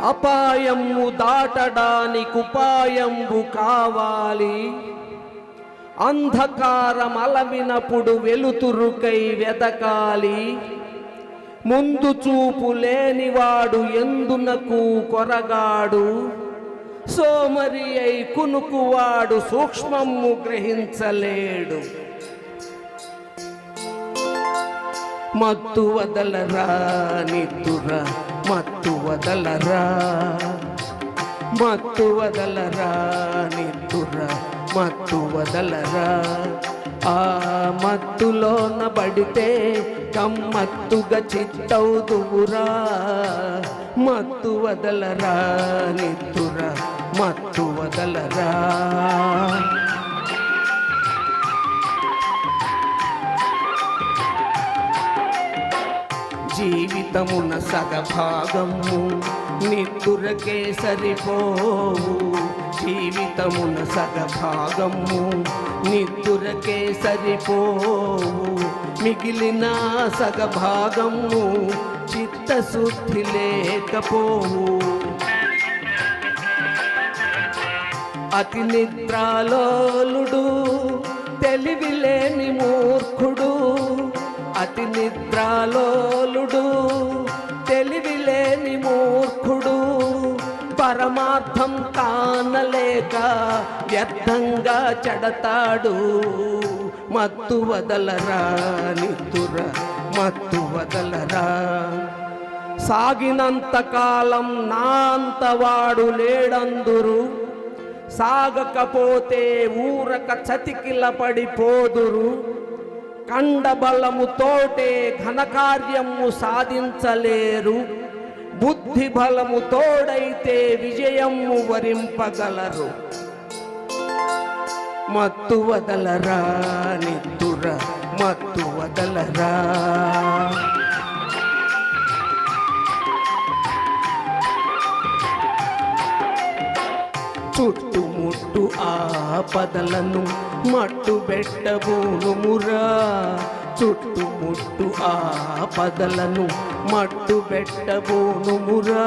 అపాయము దాటడానికి ఉపాయంబు కావాలి. అంధకారం అలమినప్పుడు వెలుతురుకై వెదకాలి. ముందు చూపు లేనివాడు ఎందునకు కొరగాడు. సోమరి అయి కునుకువాడు సూక్ష్మము గ్రహించలేడు. మత్తు వదలరా నిద్దుర మత్తు వదలరా, మత్తు వదలరా నిద్దుర మత్తు వదలరా. ఆ మత్తులోన పడితే గమ్మత్తుగా చిత్తవుదువురా. మత్తు వదలరా నిద్దుర మత్తు వదలరా. జీవితమున సగభాగము నిద్దురకే సరిపోవు. జీవితమున సగభాగము నిద్దురకే సరిపోవు. మిగిలిన సగభాగము చిత్తశుద్ధి లేకపోవు. అతి నిద్రాలోలుడు తెలివిలేని మూర్ఖుడు. అతి నిద్రాలోలుడు తెలివిలేని మూర్ఖుడు. పరమార్థం కానలేక వ్యర్థంగా చెడతాడు. మత్తు వదలరా నిద్దుర మత్తు వదలరా. సాగినంత కాలం నా అంతవాడు లేడందురు. సాగకపోతే ఊరక చతికిల పడిపోదురు. కండబలముతోటే ఘనకార్యము సాధించలేరు. బుద్ధి బలము తోడైతే విజయము వరింపగలరు. మత్తు వదలరా నిద్దుర మత్తు వదలరా. చుట్టుముట్టు ఆపదలను మట్టు పెట్టబోనుమురా. చుట్టుముట్టు ఆపదలను మట్టు పెట్టబోనుమురా.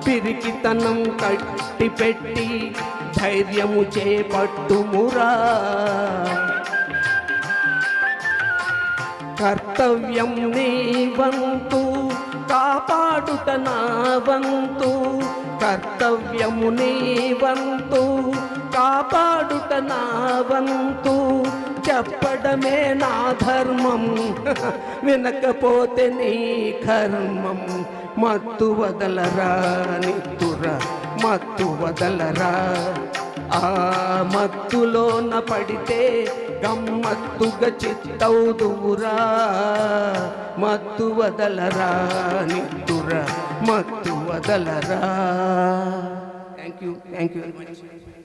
పిరికితనం కట్టి పెట్టి ధైర్యము చేపట్టుమురా. కర్తవ్యం నీ వంతు కాపాడుట నా వంతు. కర్తవ్యము నీ వంతు కాపాడుట నా వంతు. చెప్పడమే నా ధర్మం వినకపోతే నీ కర్మం. మత్తు వదలరా నిద్దుర మత్తు వదలరా. ఆ మత్తులోన పడితే గమ్మత్తుగా చిత్తవుదువురా. మత్తు వదలరా నిద్దుర మత్తు వదలరా. Thank you very much.